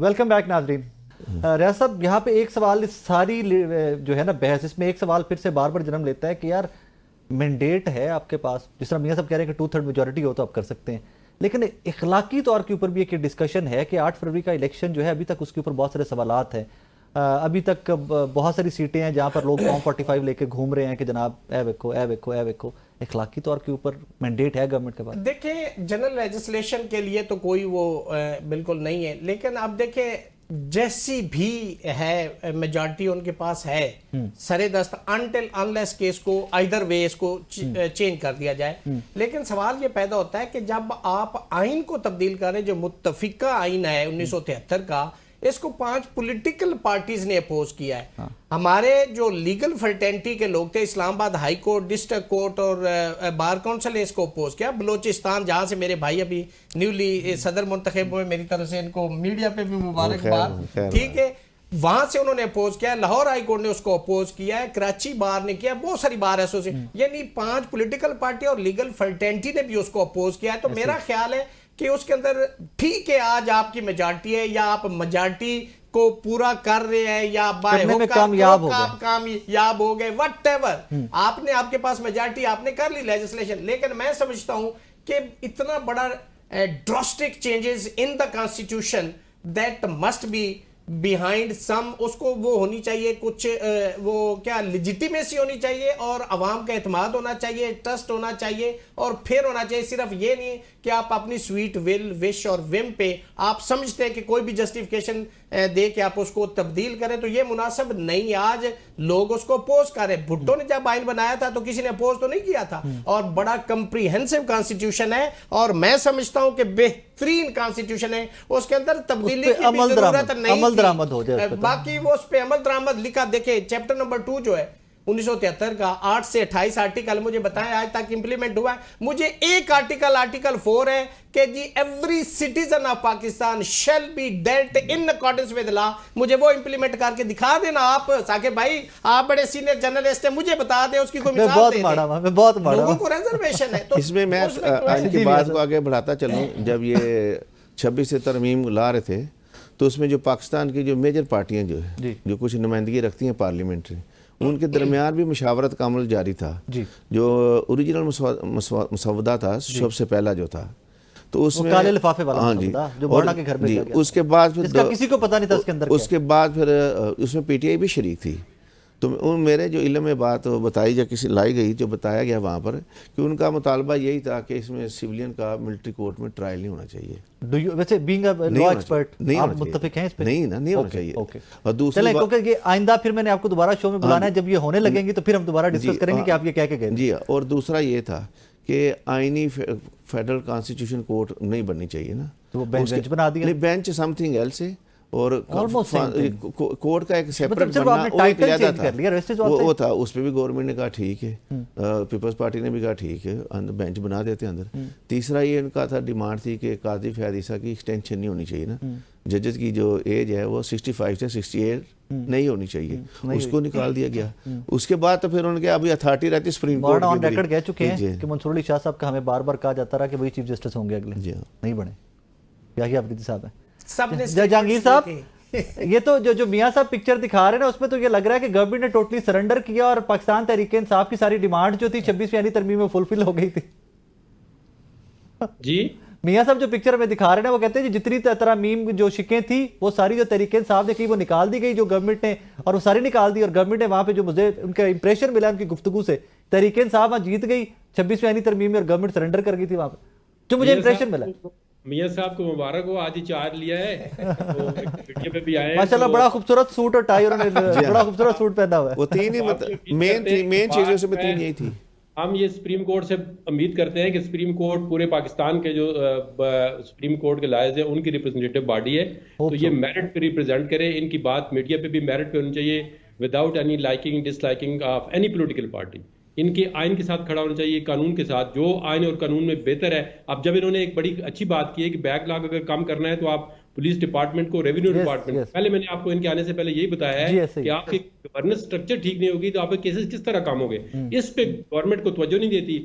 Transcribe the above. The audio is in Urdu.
ویلکم بیک ناظرین. ریاض صاحب, یہاں پہ ایک سوال اس ساری جو ہے نا بحث, اس میں ایک سوال پھر سے بار بار جنم لیتا ہے کہ یار مینڈیٹ ہے آپ کے پاس, جس طرح میاں صاحب کہہ رہے ہیں کہ 2/3 میجورٹی ہو تو آپ کر سکتے ہیں, لیکن اخلاقی طور کے اوپر بھی ایک ڈسکشن ہے کہ 8 فروری کا الیکشن جو ہے ابھی تک اس کے اوپر بہت سارے سوالات ہیں. ابھی تک بہت ساری سیٹیں ہیں جہاں پر لوگ فارم 45 لے کے گھوم رہے ہیں کہ جناب اے ویکھو اے ویکھو اے ویکھو. اخلاقی طور کے اوپر مینڈیٹ ہے گورنمنٹ کے پاس؟ دیکھیں جنرل لیجسلیشن کے لیے تو کوئی وہ بالکل نہیں ہے, لیکن اب دیکھیں جیسی بھی ہے میجارٹی ان کے پاس ہے سرے دست انٹل انلیس کہ اس کو ایدر وے اس کو چینج کر دیا جائے. لیکن سوال یہ پیدا ہوتا ہے کہ جب آپ آئین کو تبدیل کریں, جو متفقہ آئین ہے 1973 کا, اس کو 5 پولیٹیکل پارٹیز نے اپوز کیا ہے. ہمارے جو لیگل فرٹینٹی کے لوگ تھے, اسلام آباد ہائی کورٹ, ڈسٹرکٹ کورٹ اور بار کونسل نے اس کو اپوز کیا. بلوچستان جہاں سے میرے بھائی ابھی نیولی صدر منتخب ہوئے, میری طرف سے ان کو میڈیا پہ بھی مبارکباد, ٹھیک ہے, وہاں سے انہوں نے اپوز کیا. لاہور ہائی کورٹ نے اس کو اپوز کیا ہے, کراچی بار نے کیا, بہت ساری بار ایسوسیشن, یعنی 5 پولیٹیکل پارٹی اور لیگل فرٹینٹی نے بھی اس کو اپوز کیا ہے. تو میرا خیال ہے کہ اس کے اندر ٹھیک ہے آج آپ کی میجارٹی ہے, یا آپ میجارٹی کو پورا کر رہے ہیں, یا کامیاب ہو گئے, وٹ ایور, آپ نے آپ کے پاس میجارٹی, آپ نے کر لی لیجسلیشن. لیکن میں سمجھتا ہوں کہ اتنا بڑا drastic changes in the constitution that must be behind some, اس کو وہ ہونی چاہیے کچھ وہ کیا لیجیٹیمیسی ہونی چاہیے, اور عوام کا اعتماد ہونا چاہیے, ٹرسٹ ہونا چاہیے, اور پھر ہونا چاہیے. صرف یہ نہیں کہ آپ اپنی سویٹ ول وش اور وم پہ آپ سمجھتے ہیں کہ کوئی بھی جسٹیفیکیشن دے کے آپ اس کو تبدیل کریں, تو یہ مناسب نہیں. آج لوگ اس کو اپوز کر رہے ہیں. بھٹو نے جب آئین بنایا تھا تو کسی نے اپوز تو نہیں کیا تھا, اور بڑا کمپریہنسو کانسٹیٹیوشن ہے, اور میں سمجھتا ہوں کہ بہترین کانسٹیٹیوشن ہے, اس کے اندر تبدیلی کی بھی ضرورت نہیں. درآمد ہو جائے, باقی وہ اس پہ عمل درآمد لکھا. دیکھیں چیپٹر نمبر 2 جو ہے 1973 کا 8 سے 28 آرٹیکل مجھے بتائیں آج تک امپلیمنٹ ہوا ہے. مجھے ایک آرٹیکل 4 ہے کہ جی every citizen of Pakistan shall be dealt in accordance with law. مجھے وہ امپلیمنٹ کر کے دکھا دینا آپ ثاقب بھائی, آپ بڑے سینئر جرنلسٹ ہیں, مجھے بتا دیں اس کی کوئی مثال دے دیں. لوگوں کو ریزرویشن ہے. تو اس میں آئین کی بات کو آگے بڑھاتا چلوں. جب یہ 26 سے ترمیم لا رہے تھے تو اس میں جو پاکستان کی جو میجر پارٹیاں جو ہے جو کچھ نمائندگی رکھتی ہیں پارلیمنٹری, ان کے درمیان بھی مشاورت کا عمل جاری تھا. جو اوریجنل مسودہ تھا سب سے پہلا جو تھا, تو اس میں کالے لفافے والا مسودہ جو بورڈا کے گھر پہ اس کے بعد پھر کسی کو پتہ نہیں تھا اس کے اندر, اس کے بعد پھر اس میں پی ٹی آئی بھی شریک تھی. تو میرے جو علم میں بات بتائی یا کسی لائی گئی, جو بتایا گیا وہاں پر کہ ان کا مطالبہ یہی تھا کہ اس میں سیولین کا ملٹری کورٹ میں ٹرائل نہیں ہونا چاہیے. ویسے بینگ اے لا ایکسپرٹ آپ متفق ہیں اس پہ؟ نہیں ہونا چاہیے. اور دوسری کیونکہ یہ آئندہ پھر میں نے آپ کو دوبارہ شو میں بلانا ہے, جب یہ ہونے لگیں گی تو پھر ہم دوبارہ ڈسکس کریں گے کہ آپ یہ کہہ کے گئے. جی, اور دوسرا یہ تھا کہ آئینی فیڈرل کانسٹیٹیوشن کورٹ نہیں بننی چاہیے نا, تو وہ بینچ بنا دیا. نہیں, بینچ سم تھنگ ایلس ہے, اور کورٹ کا ایک سیپریٹ بننا وہ تھا. اس پہ بھی گورنمنٹ نے کہا ٹھیک ہے, پیپلز پارٹی نے بھی کہا ٹھیک ہے, بینچ بنا دیتے اندر. تیسرا یہ ان کا تھا ڈیمانڈ تھی کہ قاضی فیاض عیسیٰ کی ایکسٹینشن نہیں ہونی چاہیے نا, ججز کی جو ایج ہے وہ 65 سے 68 نہیں ہونی چاہیے, اس کو نکال دیا گیا. اس کے بعد تو پھر ان کے ابھی اتھارٹی رہتی سپریم کورٹ آن ریکارڈ کہہ چکے ہیں کہ منصور علی شاہ صاحب کا ہمیں بار بار کہا جاتا رہا کہ وہی چیف جسٹس ہوں گے اگلے, نہیں بنے. یہی آفریدی صاحب ہیں. جہانگیر صاحب, یہ تو جو میاں صاحب پکچر دکھا رہے ہیں نا, اس میں تو یہ لگ رہا ہے کہ گورنمنٹ نے ٹوٹلی سرنڈر کیا, اور پاکستان تحریک انصاف کی ساری ڈیمانڈ جو تھی 26ویں ترمیم میں فلفل ہو گئی تھی. جی میاں صاحب جو پکچر میں دکھا رہے ہیں وہ کہتے ہیں جتنی ترامیم جو شکیں تھی وہ ساری جو تحریک انصاف نے کی وہ نکال دی گئی جو گورنمنٹ نے, اور وہ ساری نکال دی. اور گورنمنٹ نے وہاں پہ جو مجھے ان کا امپریشن ملا ان کی گفتگو سے, تحریک انصاف وہاں جیت گئی 26ویں ترمیم میں, اور گورنمنٹ سرنڈر کر گئی تھی وہاں پہ, جو مجھے امپریشن ملا. میاں صاحب کو مبارک ہو, آج ہی چارج لیا ہے, ویڈیو پہ بھی آئے. ماشاءاللہ بڑا خوبصورت سوٹ اور ٹائی انہوں نے بڑا خوبصورت سوٹ پہنا ہوا ہے. وہ تین ہی مین چیزوں سے تین یہی تھی. ہم یہ سپریم کورٹ سے امید کرتے ہیں کہ سپریم کورٹ پورے پاکستان کے جو سپریم کورٹ کے لائز ہیں ان کی ریپرزنٹیٹو باڈی ہے, تو یہ میرٹ پہ ریپرزینٹ کرے. ان کی بات میڈیا پہ بھی میرٹ پہ ہونی چاہیے, without any liking disliking of any political party. ان کے آئین کے ساتھ کھڑا ہونا چاہیے, قانون کے ساتھ, جو آئین اور قانون میں بہتر ہے. اب جب انہوں نے ایک بڑی اچھی بات کی ہے کہ بیک لاگ اگر کام کرنا ہے تو آپ پولیس ڈپارٹمنٹ کو, ریونیو ڈپارٹمنٹ, پہلے میں نے آپ کو ان کے آنے سے پہلے یہی بتایا ہے کہ آپ کی گورننس سٹرکچر ٹھیک نہیں ہوگی تو آپ کے کیسز کس طرح کام ہوگے. اس پہ گورنمنٹ کو توجہ نہیں دیتی.